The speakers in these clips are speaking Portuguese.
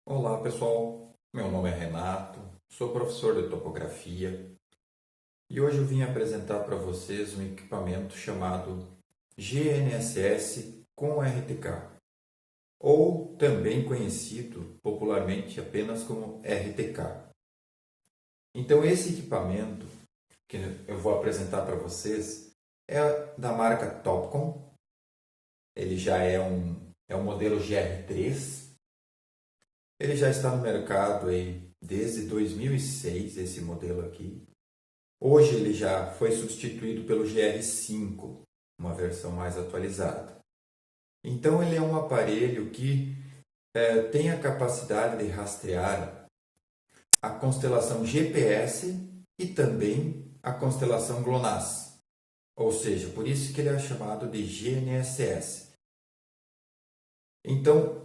Olá pessoal, meu nome é Renato, sou professor de topografia e hoje eu vim apresentar para vocês um equipamento chamado GNSS com RTK, ou também conhecido popularmente apenas como RTK. Então esse equipamento que eu vou apresentar para vocês é da marca Topcon, ele já é um modelo GR3. Ele já está no mercado aí desde 2006, esse modelo aqui. Hoje ele já foi substituído pelo GR5, uma versão mais atualizada. Então ele é um aparelho que tem a capacidade de rastrear a constelação GPS e também a constelação GLONASS. Ou seja, por isso que ele é chamado de GNSS. Então,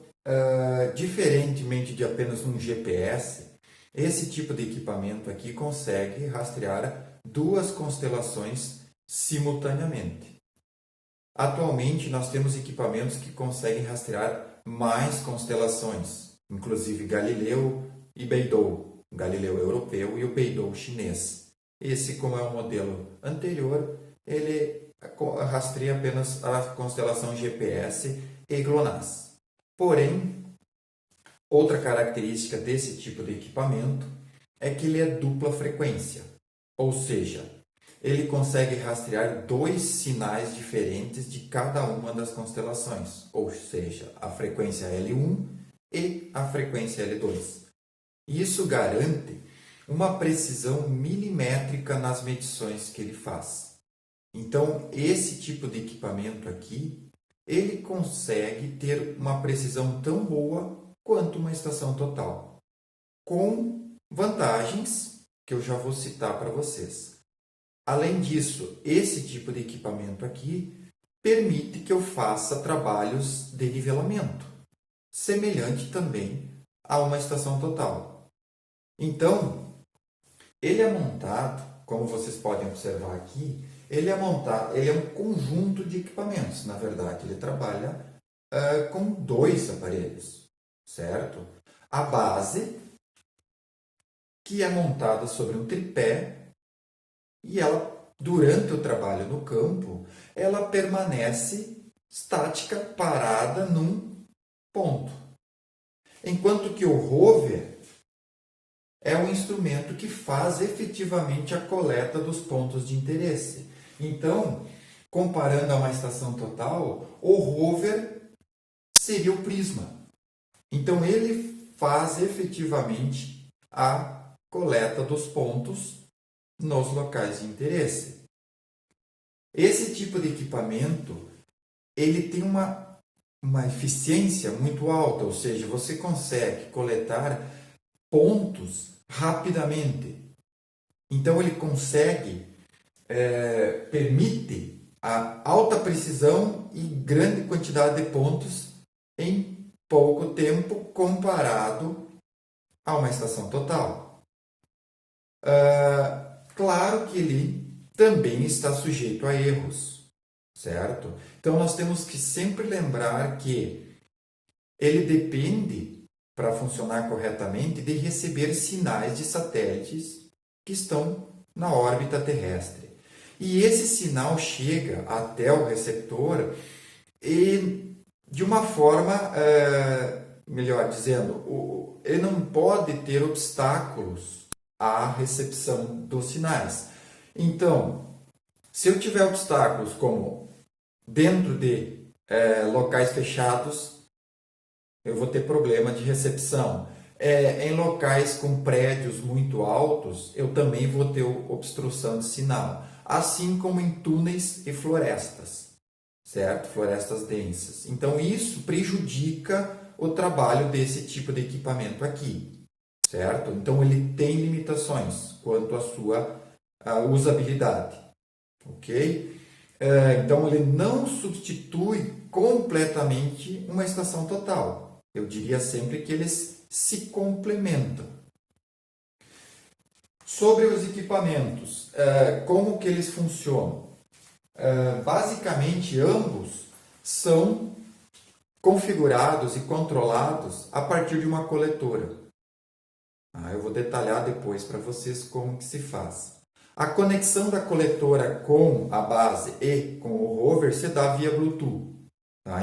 diferentemente de apenas um GPS, esse tipo de equipamento aqui consegue rastrear duas constelações simultaneamente. Atualmente, nós temos equipamentos que conseguem rastrear mais constelações, inclusive Galileu e Beidou, o Galileu europeu e o Beidou chinês. Esse, como é um modelo anterior, ele rastreia apenas a constelação GPS e GLONASS. Porém, outra característica desse tipo de equipamento é que ele é dupla frequência, ou seja, ele consegue rastrear dois sinais diferentes de cada uma das constelações, ou seja, a frequência L1 e a frequência L2. Isso garante uma precisão milimétrica nas medições que ele faz. Então, esse tipo de equipamento aqui, ele consegue ter uma precisão tão boa quanto uma estação total, com vantagens que eu já vou citar para vocês. Além disso, esse tipo de equipamento aqui permite que eu faça trabalhos de nivelamento, semelhante também a uma estação total. Então, ele é montado, como vocês podem observar aqui, ele é um conjunto de equipamentos. Na verdade, ele trabalha com dois aparelhos, certo? A base, que é montada sobre um tripé, e ela, durante o trabalho no campo, ela permanece estática, parada num ponto. Enquanto que o rover é um instrumento que faz efetivamente a coleta dos pontos de interesse. Então, comparando a uma estação total, o rover seria o prisma. Então, ele faz efetivamente a coleta dos pontos nos locais de interesse. Esse tipo de equipamento, ele tem uma eficiência muito alta, ou seja, você consegue coletar pontos rapidamente. Então, ele permite a alta precisão e grande quantidade de pontos em pouco tempo comparado a uma estação total. Claro que ele também está sujeito a erros, certo? Então, nós temos que sempre lembrar que ele depende, para funcionar corretamente, de receber sinais de satélites que estão na órbita terrestre. E esse sinal chega até o receptor e, de uma forma, melhor dizendo, ele não pode ter obstáculos à recepção dos sinais. Então, se eu tiver obstáculos como dentro de locais fechados, eu vou ter problema de recepção. Em locais com prédios muito altos, eu também vou ter obstrução de sinal. Assim como em túneis e florestas, certo? Florestas densas. Então, isso prejudica o trabalho desse tipo de equipamento aqui, certo? Então, ele tem limitações quanto à sua usabilidade, ok? Então, ele não substitui completamente uma estação total. Eu diria sempre que eles se complementam. Sobre os equipamentos, como que eles funcionam? Basicamente, ambos são configurados e controlados a partir de uma coletora. Eu vou detalhar depois para vocês como que se faz. A conexão da coletora com a base e com o rover se dá via Bluetooth.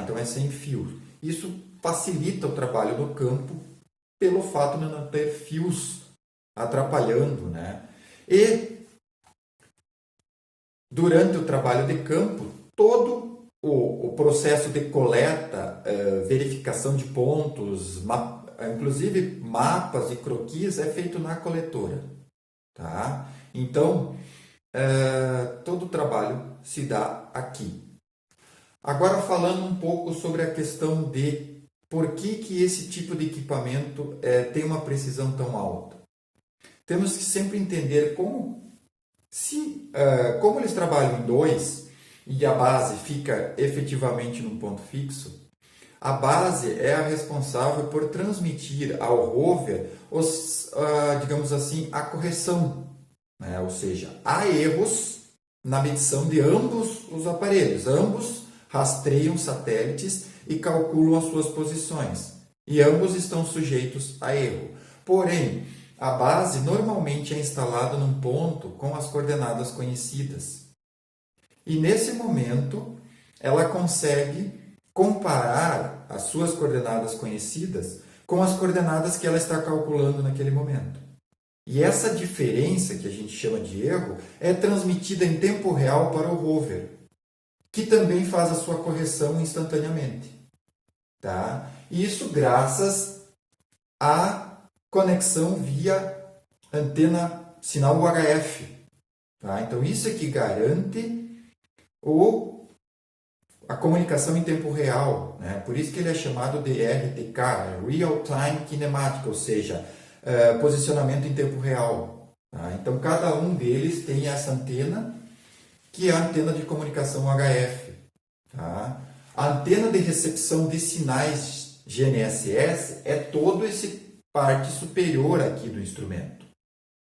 Então é sem fio. Isso facilita o trabalho no campo pelo fato de não ter fios atrapalhando, né? E durante o trabalho de campo, todo o processo de coleta, verificação de pontos, inclusive mapas e croquis, é feito na coletora. Tá? Então, todo o trabalho se dá aqui. Agora, falando um pouco sobre a questão de por que esse tipo de equipamento tem uma precisão tão alta. Temos que sempre entender como eles trabalham em dois e a base fica efetivamente num ponto fixo. A base é a responsável por transmitir ao rover, digamos assim, a correção, né? Ou seja, há erros na medição de ambos os aparelhos. Ambos rastreiam satélites e calculam as suas posições. E ambos estão sujeitos a erro. Porém, a base normalmente é instalada num ponto com as coordenadas conhecidas. E nesse momento, ela consegue comparar as suas coordenadas conhecidas com as coordenadas que ela está calculando naquele momento. E essa diferença, que a gente chama de erro, é transmitida em tempo real para o rover, que também faz a sua correção instantaneamente. Tá? Isso graças à conexão via antena sinal UHF. Tá? Então, isso é que garante a comunicação em tempo real. Né? Por isso que ele é chamado de RTK, Real Time Kinematic, ou seja, posicionamento em tempo real. Tá? Então, cada um deles tem essa antena, que é a antena de comunicação UHF. Tá? A antena de recepção de sinais GNSS é todo esse parte superior aqui do instrumento.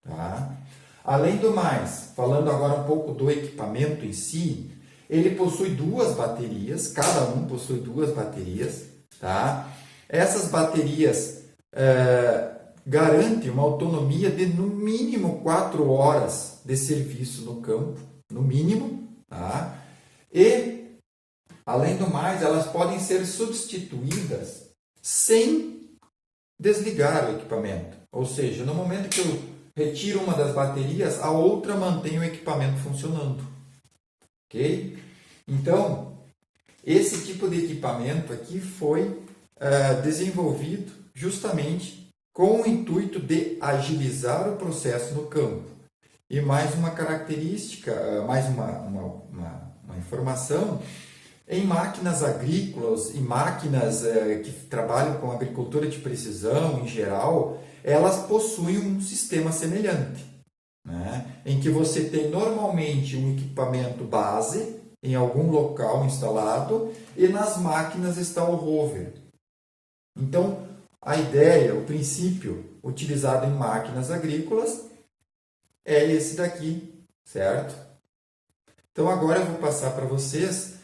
Tá? Além do mais, falando agora um pouco do equipamento em si, ele possui duas baterias, cada um possui duas baterias. Tá? Essas baterias garantem uma autonomia de no mínimo 4 horas de serviço no campo, no mínimo. Tá? E, além do mais, elas podem ser substituídas sem desligar o equipamento. Ou seja, no momento que eu retiro uma das baterias, a outra mantém o equipamento funcionando. Ok? Então, esse tipo de equipamento aqui foi desenvolvido justamente com o intuito de agilizar o processo no campo. E mais uma característica, mais uma informação, em máquinas agrícolas e máquinas que trabalham com agricultura de precisão em geral, elas possuem um sistema semelhante, né? Em que você tem normalmente um equipamento base em algum local instalado e nas máquinas está o rover. Então, a ideia, o princípio utilizado em máquinas agrícolas é esse daqui, certo? Então, agora eu vou passar para vocês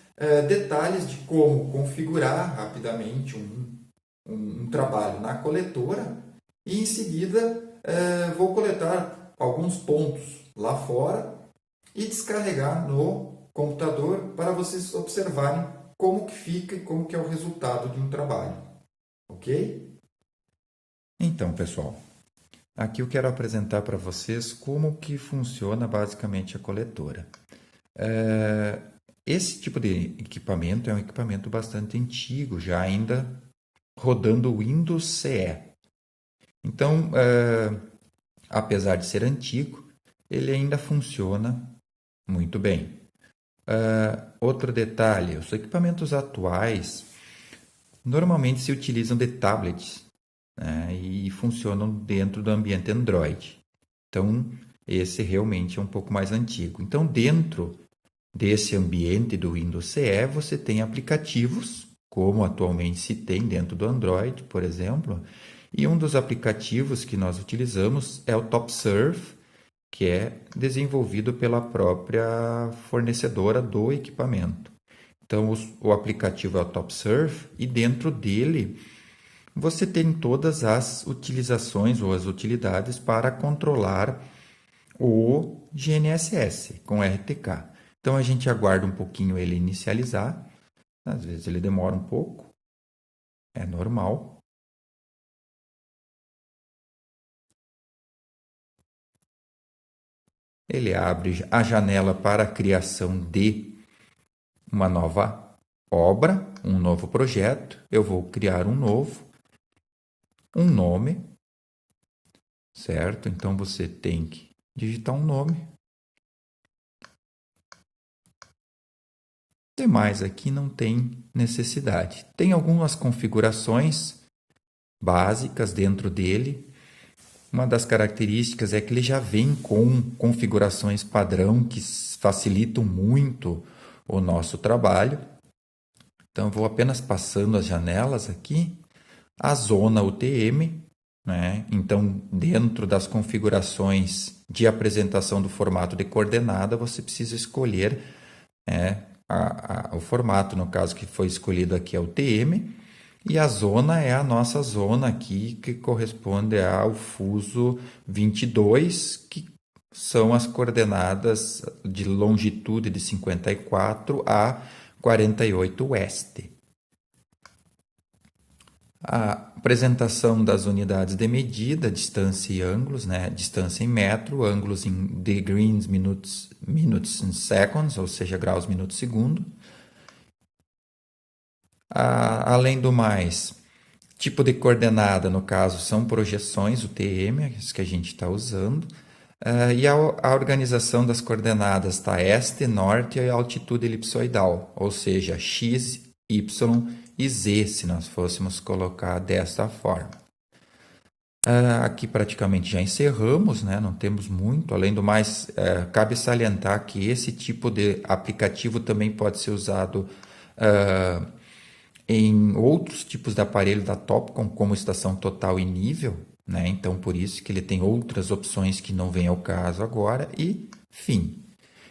detalhes de como configurar rapidamente um trabalho na coletora e, em seguida, vou coletar alguns pontos lá fora e descarregar no computador para vocês observarem como que fica e como que é o resultado de um trabalho. Ok? Então, pessoal, aqui eu quero apresentar para vocês como que funciona basicamente a coletora. Esse tipo de equipamento é um equipamento bastante antigo, já ainda rodando o Windows CE. Então, apesar de ser antigo, ele ainda funciona muito bem. Outro detalhe, os equipamentos atuais normalmente se utilizam de tablets, né, e funcionam dentro do ambiente Android. Então, esse realmente é um pouco mais antigo. Então, dentro desse ambiente do Windows CE, você tem aplicativos, como atualmente se tem dentro do Android, por exemplo, e um dos aplicativos que nós utilizamos é o TopSurf, que é desenvolvido pela própria fornecedora do equipamento. Então, o aplicativo é o TopSurf e dentro dele você tem todas as utilizações ou as utilidades para controlar o GNSS com RTK. Então, a gente aguarda um pouquinho ele inicializar. Às vezes ele demora um pouco, é normal. Ele abre a janela para a criação de uma nova obra, um novo projeto. Eu vou criar um novo, um nome, certo? Então você tem que digitar um nome. Demais aqui não tem necessidade. Tem algumas configurações básicas dentro dele. Uma das características é que ele já vem com configurações padrão que facilitam muito o nosso trabalho. Então, eu vou apenas passando as janelas aqui. A zona UTM, né? Então, dentro das configurações de apresentação do formato de coordenada, você precisa escolher o formato, no caso que foi escolhido aqui é o UTM. E a zona é a nossa zona aqui, que corresponde ao fuso 22, que são as coordenadas de longitude de 54 a 48 oeste. A apresentação das unidades de medida, distância e ângulos, né? Distância em metro, ângulos em degrees, minutes and seconds, ou seja, graus, minutos, segundo. Além do mais, tipo de coordenada, no caso, são projeções, o TM, isso que a gente está usando. E a organização das coordenadas está este, norte e altitude elipsoidal, ou seja, x, y e z, se nós fôssemos colocar desta forma. Aqui praticamente já encerramos, né? Não temos muito. Além do mais, cabe salientar que esse tipo de aplicativo também pode ser usado em outros tipos de aparelho da Topcon, como estação total e nível, né? Então, por isso que ele tem outras opções que não vêm ao caso agora, e fim.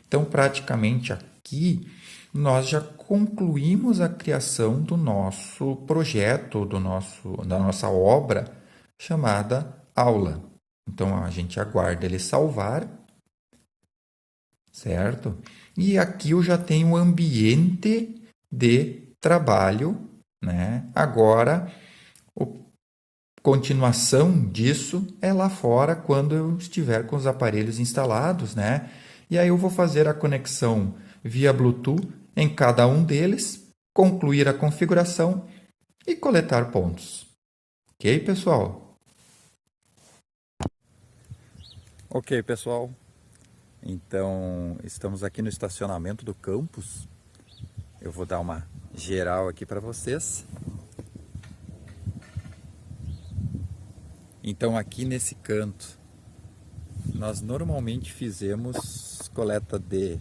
Então, praticamente aqui, nós já concluímos a criação do nosso projeto, da nossa obra, chamada aula. Então, a gente aguarda ele salvar, certo? E aqui eu já tenho um ambiente de trabalho, né? Agora, a continuação disso é lá fora, quando eu estiver com os aparelhos instalados, né? E aí eu vou fazer a conexão via Bluetooth em cada um deles, concluir a configuração e coletar pontos. Ok, pessoal? Ok, pessoal. Então, estamos aqui no estacionamento do campus. Eu vou dar uma geral aqui para vocês. Então, aqui nesse canto, nós normalmente fizemos coleta de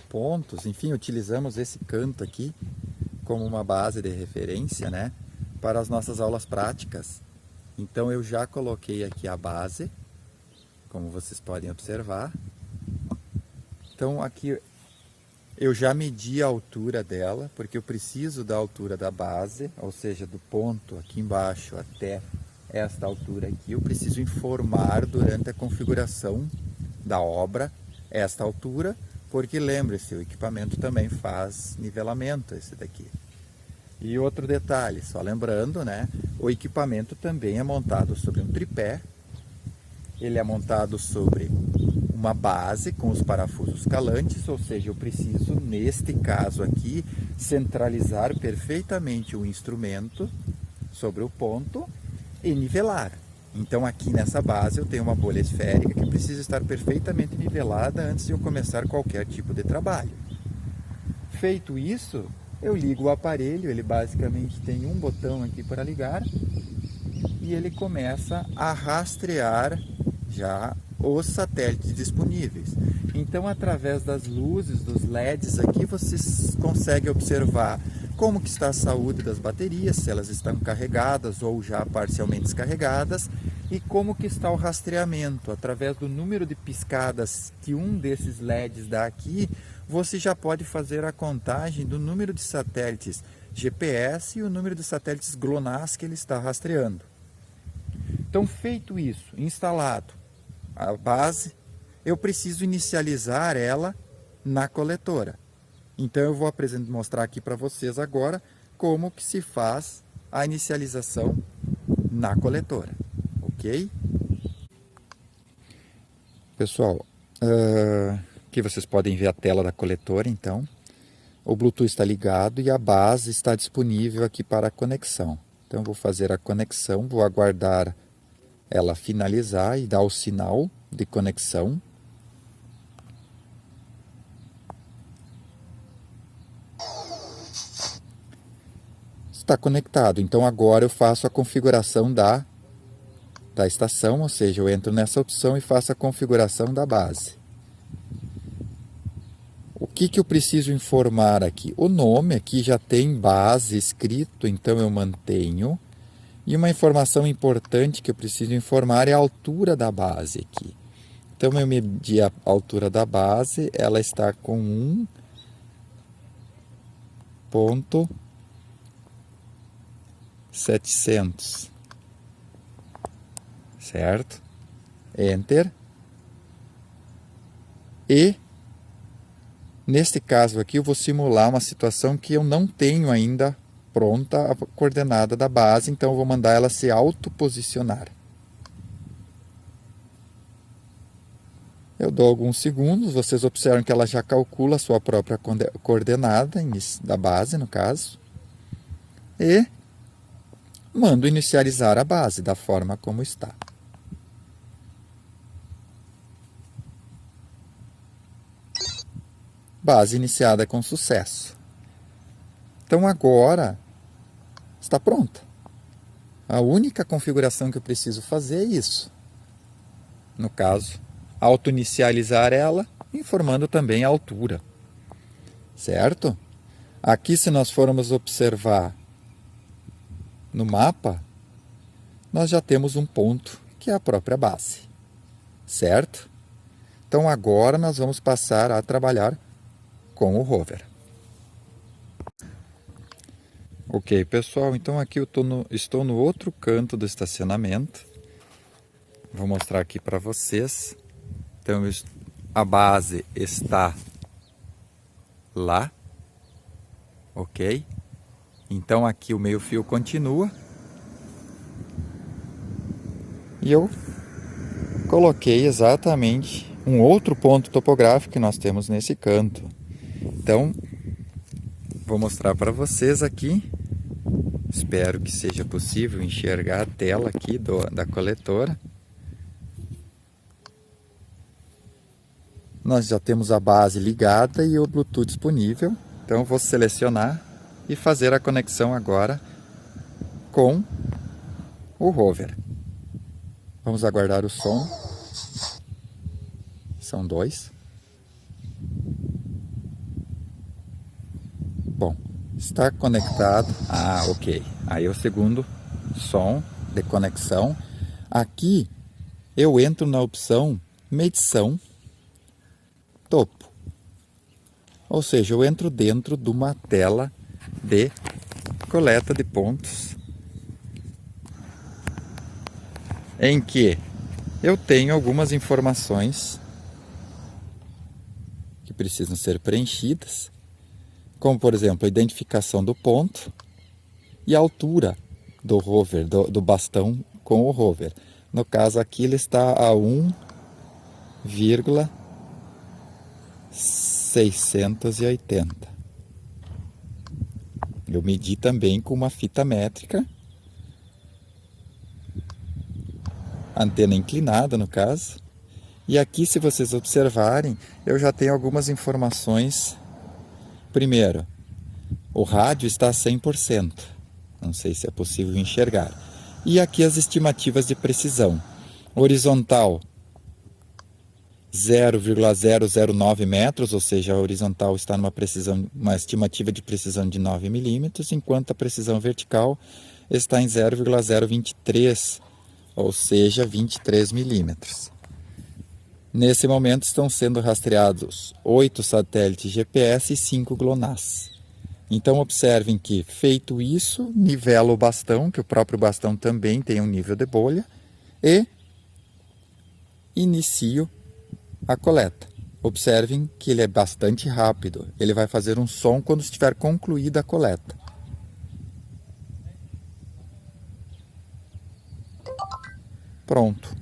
pontos, enfim, utilizamos esse canto aqui como uma base de referência, né, para as nossas aulas práticas. Então, eu já coloquei aqui a base, como vocês podem observar. Então, aqui eu já medi a altura dela, porque eu preciso da altura da base, ou seja, do ponto aqui embaixo até esta altura aqui. Eu preciso informar durante a configuração da obra esta altura, porque lembre-se, o equipamento também faz nivelamento, esse daqui. E outro detalhe, só lembrando, né, o equipamento também é montado sobre um tripé, ele é montado sobre uma base com os parafusos calantes, ou seja, eu preciso, neste caso aqui, centralizar perfeitamente o instrumento sobre o ponto e nivelar. Então, aqui nessa base eu tenho uma bolha esférica que precisa estar perfeitamente nivelada antes de eu começar qualquer tipo de trabalho. Feito isso, eu ligo o aparelho, ele basicamente tem um botão aqui para ligar e ele começa a rastrear já os satélites disponíveis. Então, através das luzes, dos LEDs aqui, vocês conseguem observar como que está a saúde das baterias, se elas estão carregadas ou já parcialmente descarregadas, e como que está o rastreamento. Através do número de piscadas que um desses LEDs dá aqui, você já pode fazer a contagem do número de satélites GPS e o número de satélites GLONASS que ele está rastreando. Então, feito isso, instalado a base, eu preciso inicializar ela na coletora. Então eu vou mostrar aqui para vocês agora como que se faz a inicialização na coletora, ok? Pessoal, aqui vocês podem ver a tela da coletora, então. O Bluetooth está ligado e a base está disponível aqui para a conexão. Então eu vou fazer a conexão, vou aguardar ela finalizar e dar o sinal de conexão. Está conectado, então agora eu faço a configuração da estação, ou seja, eu entro nessa opção e faço a configuração da base. O que eu preciso informar aqui? O nome aqui já tem base escrito, então eu mantenho. E uma informação importante que eu preciso informar é a altura da base aqui. Então eu medi a altura da base, ela está com 1.700, certo? Enter. E neste caso aqui eu vou simular uma situação que eu não tenho ainda pronta a coordenada da base, então eu vou mandar ela se autoposicionar. Eu dou alguns segundos, vocês observam que ela já calcula a sua própria coordenada da base, no caso, e mando inicializar a base da forma como está. Base iniciada com sucesso. Então agora está pronta. A única configuração que eu preciso fazer é isso. No caso, auto-inicializar ela, informando também a altura. Certo? Aqui, se nós formos observar no mapa, nós já temos um ponto, que é a própria base. Certo? Então agora nós vamos passar a trabalhar com o rover. Ok, pessoal, então aqui eu estou no outro canto do estacionamento. Vou mostrar aqui para vocês. Então a base está lá, ok? Então aqui o meio fio continua. E eu coloquei exatamente um outro ponto topográfico que nós temos nesse canto. Então, vou mostrar para vocês aqui. Espero que seja possível enxergar a tela aqui da coletora. Nós já temos a base ligada e o Bluetooth disponível. Então eu vou selecionar e fazer a conexão agora com o rover. Vamos aguardar o som. São 2. Bom, está conectado. Ah, ok. Aí é o segundo som de conexão. Aqui eu entro na opção medição topo. Ou seja, eu entro dentro de uma tela de coleta de pontos em que eu tenho algumas informações que precisam ser preenchidas, como por exemplo a identificação do ponto e a altura do rover, do bastão com o rover. No caso aqui ele está a 1,680. Eu medi também com uma fita métrica, antena inclinada no caso. E aqui, se vocês observarem, eu já tenho algumas informações. Primeiro, o rádio está a 100%. Não sei se é possível enxergar. E aqui as estimativas de precisão. Horizontal 0,009 metros, ou seja, a horizontal está uma estimativa de precisão de 9 milímetros, enquanto a precisão vertical está em 0,023, ou seja, 23 milímetros. Nesse momento estão sendo rastreados 8 satélites GPS e 5 GLONASS. Então observem que, feito isso, nivelo o bastão, que o próprio bastão também tem um nível de bolha, e inicio a coleta. Observem que ele é bastante rápido. Ele vai fazer um som quando estiver concluída a coleta. Pronto.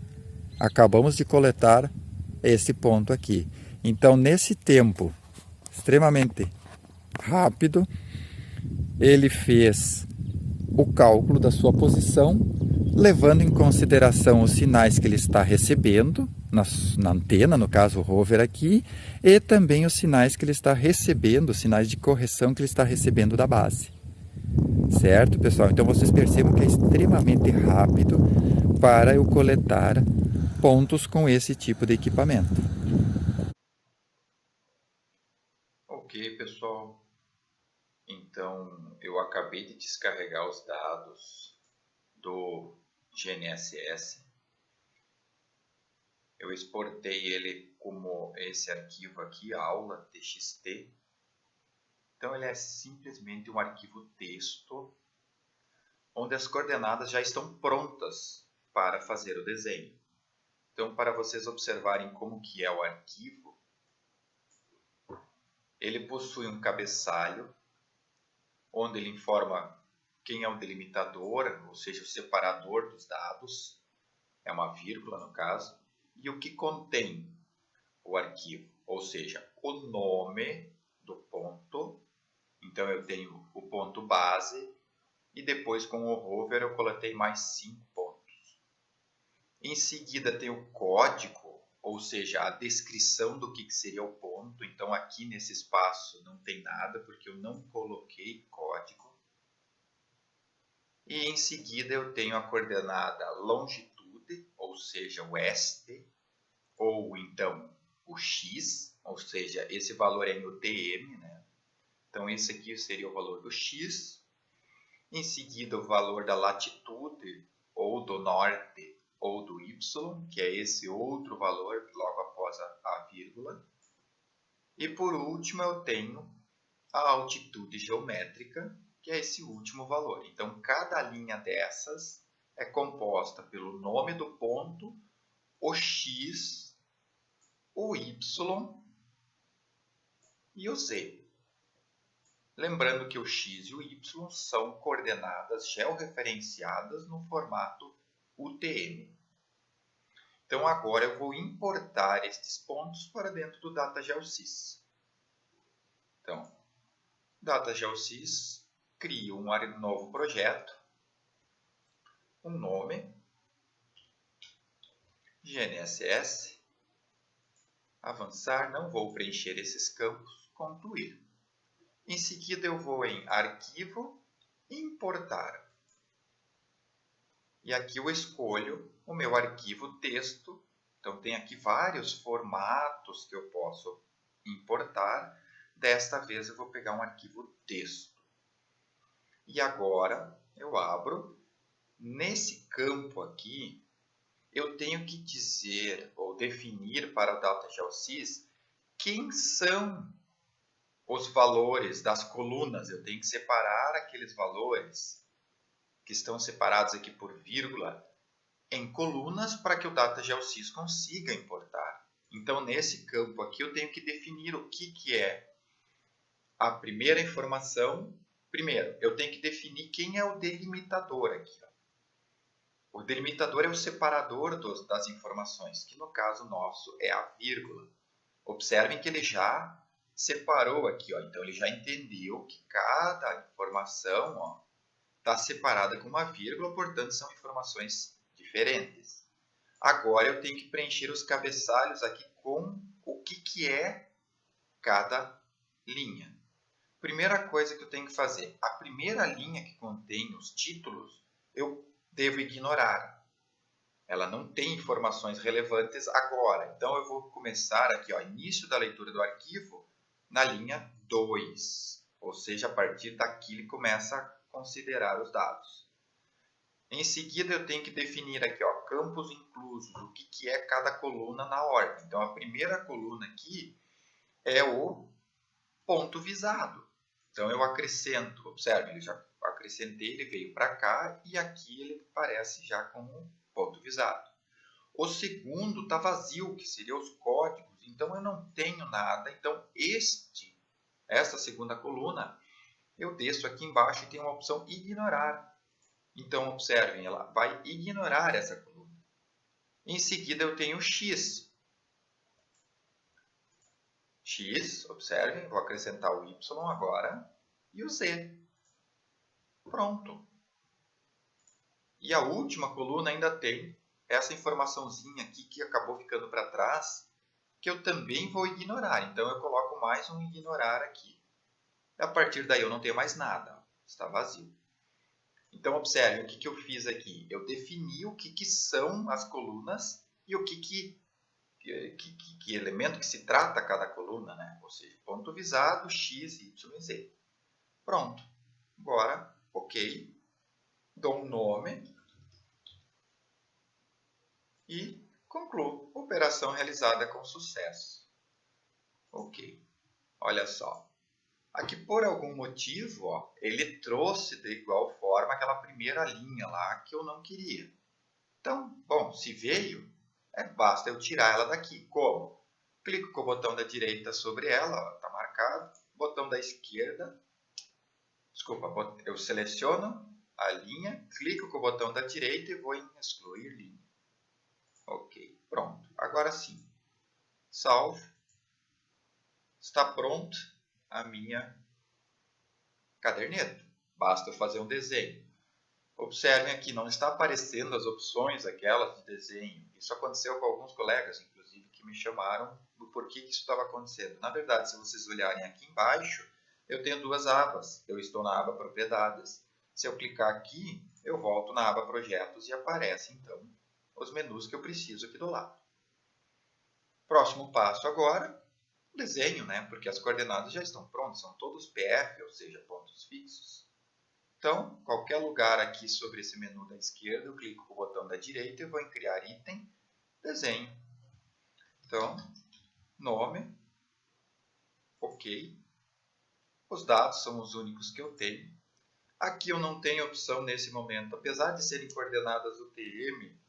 Acabamos de coletar esse ponto aqui. Então, nesse tempo extremamente rápido, ele fez o cálculo da sua posição, levando em consideração os sinais que ele está recebendo na antena, no caso o rover aqui, e também os sinais que ele está recebendo, os sinais de correção que ele está recebendo da base. Certo, pessoal? Então vocês percebam que é extremamente rápido para eu coletar pontos com esse tipo de equipamento. Ok, pessoal. Então, eu acabei de descarregar os dados do GNSS. Eu exportei ele como esse arquivo aqui, aula.txt. Então, ele é simplesmente um arquivo texto, onde as coordenadas já estão prontas para fazer o desenho. Então, para vocês observarem como que é o arquivo, ele possui um cabeçalho, onde ele informa quem é o delimitador, ou seja, o separador dos dados, é uma vírgula no caso, e o que contém o arquivo, ou seja, o nome do ponto. Então eu tenho o ponto base e depois com o rover eu coletei mais 5 pontos. Em seguida tem o código, ou seja, a descrição do que seria o ponto. Então aqui nesse espaço não tem nada porque eu não coloquei código. E em seguida eu tenho a coordenada longitude, ou seja, o oeste, ou então o x, ou seja, esse valor é em UTM, né? Então esse aqui seria o valor do x. Em seguida o valor da latitude, ou do norte, ou do y, que é esse outro valor logo após a vírgula. E por último eu tenho a altitude geométrica, que é esse último valor. Então, cada linha dessas é composta pelo nome do ponto, o x, o y e o z. Lembrando que o x e o y são coordenadas georreferenciadas no formato UTM. Então, agora eu vou importar estes pontos para dentro do DataGeoSys. Então, DataGeoSys cria um novo projeto, um nome, GNSS, avançar, não vou preencher esses campos, concluir. Em seguida eu vou em arquivo, importar. E aqui eu escolho o meu arquivo texto. Então tem aqui vários formatos que eu posso importar. Desta vez eu vou pegar um arquivo texto. E agora eu abro. Nesse campo aqui, eu tenho que dizer ou definir para o DataGeoSys quem são os valores das colunas. Eu tenho que separar aqueles valores que estão separados aqui por vírgula em colunas para que o DataGeoSys consiga importar. Então, nesse campo aqui, eu tenho que definir o que é a primeira informação. Primeiro, eu tenho que definir quem é o delimitador aqui. O delimitador é o separador das informações, que no caso nosso é a vírgula. Observem que ele já separou aqui, ó. Então ele já entendeu que cada informação está separada com uma vírgula, portanto são informações diferentes. Agora eu tenho que preencher os cabeçalhos aqui com o que é cada linha. Primeira coisa que eu tenho que fazer, a primeira linha que contém os títulos, eu devo ignorar. Ela não tem informações relevantes agora. Então, eu vou começar aqui, ó, início da leitura do arquivo, na linha 2. Ou seja, a partir daqui ele começa a considerar os dados. Em seguida, eu tenho que definir aqui, ó, campos inclusos, o que é cada coluna na ordem. Então, a primeira coluna aqui é o ponto visado. Então, eu acrescento, observe, eu já acrescentei, ele veio para cá e aqui ele aparece já como ponto visado. O segundo está vazio, que seria os códigos, então eu não tenho nada. Então, esta segunda coluna, eu desço aqui embaixo e tem uma opção ignorar. Então, observem, ela vai ignorar essa coluna. Em seguida, eu tenho x. X, observem, vou acrescentar o y agora e o z. Pronto. E a última coluna ainda tem essa informaçãozinha aqui que acabou ficando para trás, que eu também vou ignorar. Então, eu coloco mais um ignorar aqui. A partir daí, eu não tenho mais nada. Está vazio. Então, observe o que eu fiz aqui. Eu defini o que são as colunas e o que elemento que se trata cada coluna, né? Ou seja, ponto visado, x, y e z. Pronto. Agora, ok. Dou um nome e concluo. Operação realizada com sucesso. Ok. Olha só. Aqui, por algum motivo, ó, ele trouxe de igual forma aquela primeira linha lá que eu não queria. Então, bom, se veio, basta eu tirar ela daqui. Como? Clico com o botão da direita sobre ela, está marcado. Botão da esquerda, desculpa, eu seleciono a linha, clico com o botão da direita e vou em excluir linha. Ok, pronto. Agora sim, salvo. Está pronto a minha caderneta. Basta eu fazer um desenho. Observem aqui, não está aparecendo as opções aquelas de desenho. Isso aconteceu com alguns colegas, inclusive, que me chamaram do porquê que isso estava acontecendo. Na verdade, se vocês olharem aqui embaixo, eu tenho duas abas. Eu estou na aba Propriedades. Se eu clicar aqui, eu volto na aba Projetos e aparece, então, os menus que eu preciso aqui do lado. Próximo passo agora, desenho, né? Porque as coordenadas já estão prontas, são todos PF, ou seja, pontos fixos. Então, qualquer lugar aqui sobre esse menu da esquerda, eu clico com o botão da direita e vou em criar item, desenho. Então, nome, ok. Os dados são os únicos que eu tenho. Aqui eu não tenho opção nesse momento, apesar de serem coordenadas UTM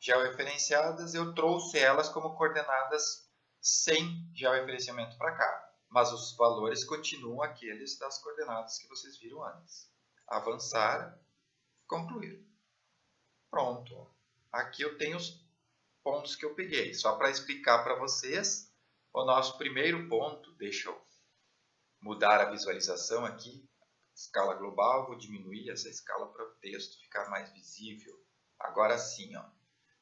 georreferenciadas, eu trouxe elas como coordenadas sem georreferenciamento para cá. Mas os valores continuam aqueles das coordenadas que vocês viram antes. Avançar, concluir. Pronto. Aqui eu tenho os pontos que eu peguei. Só para explicar para vocês, o nosso primeiro ponto, deixa eu mudar a visualização aqui, escala global, vou diminuir essa escala para o texto ficar mais visível. Agora sim, ó.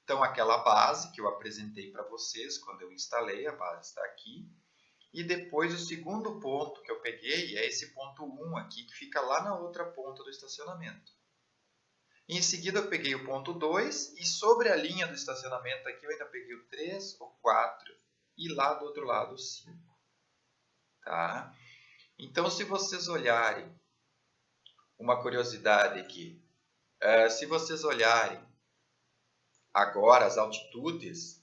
Então, aquela base que eu apresentei para vocês quando eu instalei, a base está aqui. E depois o segundo ponto que eu peguei é esse ponto 1 aqui, que fica lá na outra ponta do estacionamento. Em seguida eu peguei o ponto 2 e sobre a linha do estacionamento aqui eu ainda peguei o 3, o 4 e lá do outro lado o 5. Tá? Então, se vocês olharem, uma curiosidade aqui, se vocês olharem agora as altitudes,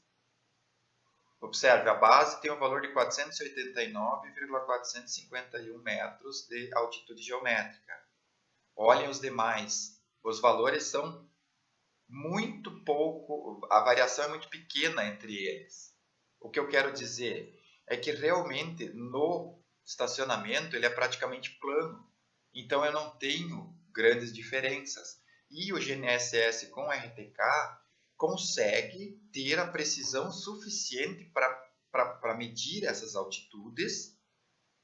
observe, a base tem um valor de 489,451 metros de altitude geométrica. Olhem os demais. Os valores são muito pouco, a variação é muito pequena entre eles. O que eu quero dizer é que realmente no estacionamento ele é praticamente plano. Então eu não tenho grandes diferenças. E o GNSS com RTK consegue ter a precisão suficiente para medir essas altitudes,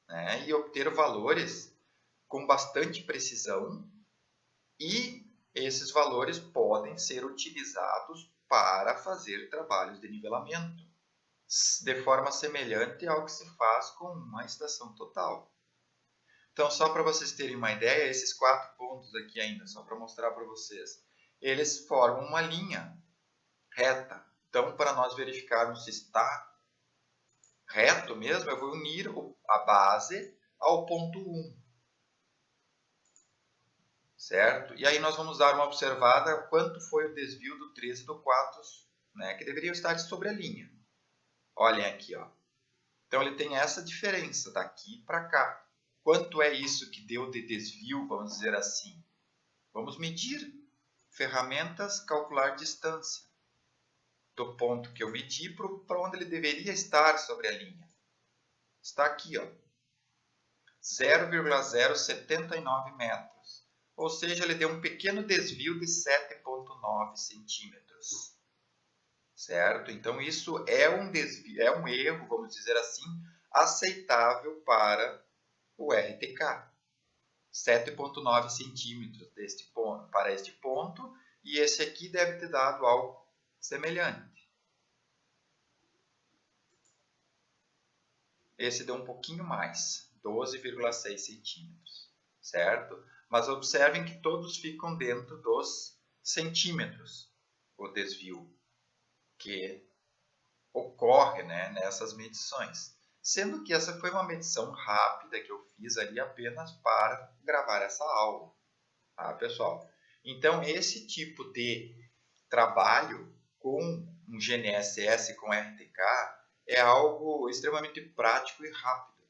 né, e obter valores com bastante precisão, e esses valores podem ser utilizados para fazer trabalhos de nivelamento, de forma semelhante ao que se faz com uma estação total. Então, só para vocês terem uma ideia, esses 4 pontos aqui ainda, só para mostrar para vocês, eles formam uma linha. reta. Então, para nós verificarmos se está reto mesmo, eu vou unir a base ao ponto 1. Certo? E aí nós vamos dar uma observada quanto foi o desvio do 13 e do 4, né, que deveriam estar sobre a linha. Olhem aqui, ó. Então ele tem essa diferença daqui para cá. Quanto é isso que deu de desvio, vamos dizer assim? Vamos medir. Ferramentas, calcular distância. Do ponto que eu medi para onde ele deveria estar sobre a linha. Está aqui, ó. 0,079 metros. Ou seja, ele deu um pequeno desvio de 7,9 centímetros. Certo? Então, isso é um desvio, é um erro, vamos dizer assim, aceitável para o RTK. 7,9 centímetros deste ponto, para este ponto, e esse aqui deve ter dado algo semelhante. Esse deu um pouquinho mais, 12,6 centímetros, certo? Mas observem que todos ficam dentro dos centímetros, o desvio que ocorre, né, nessas medições. Sendo que essa foi uma medição rápida que eu fiz ali apenas para gravar essa aula, tá, pessoal? Então, esse tipo de trabalho com um GNSS com RTK é algo extremamente prático e rápido.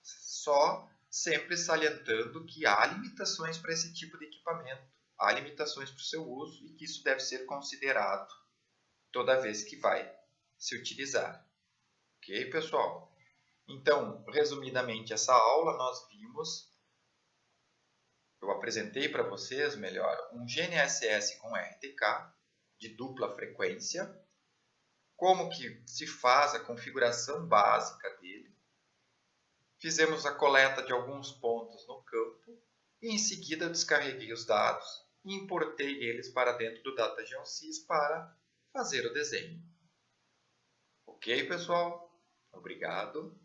Só sempre salientando que há limitações para esse tipo de equipamento, há limitações para o seu uso e que isso deve ser considerado toda vez que vai se utilizar. Ok, pessoal? Então, resumidamente, essa aula nós vimos, eu apresentei para vocês, melhor, um GNSS com RTK de dupla frequência, como que se faz a configuração básica dele. Fizemos a coleta de alguns pontos no campo e em seguida descarreguei os dados e importei eles para dentro do Data Geosys para fazer o desenho. Ok, pessoal? Obrigado.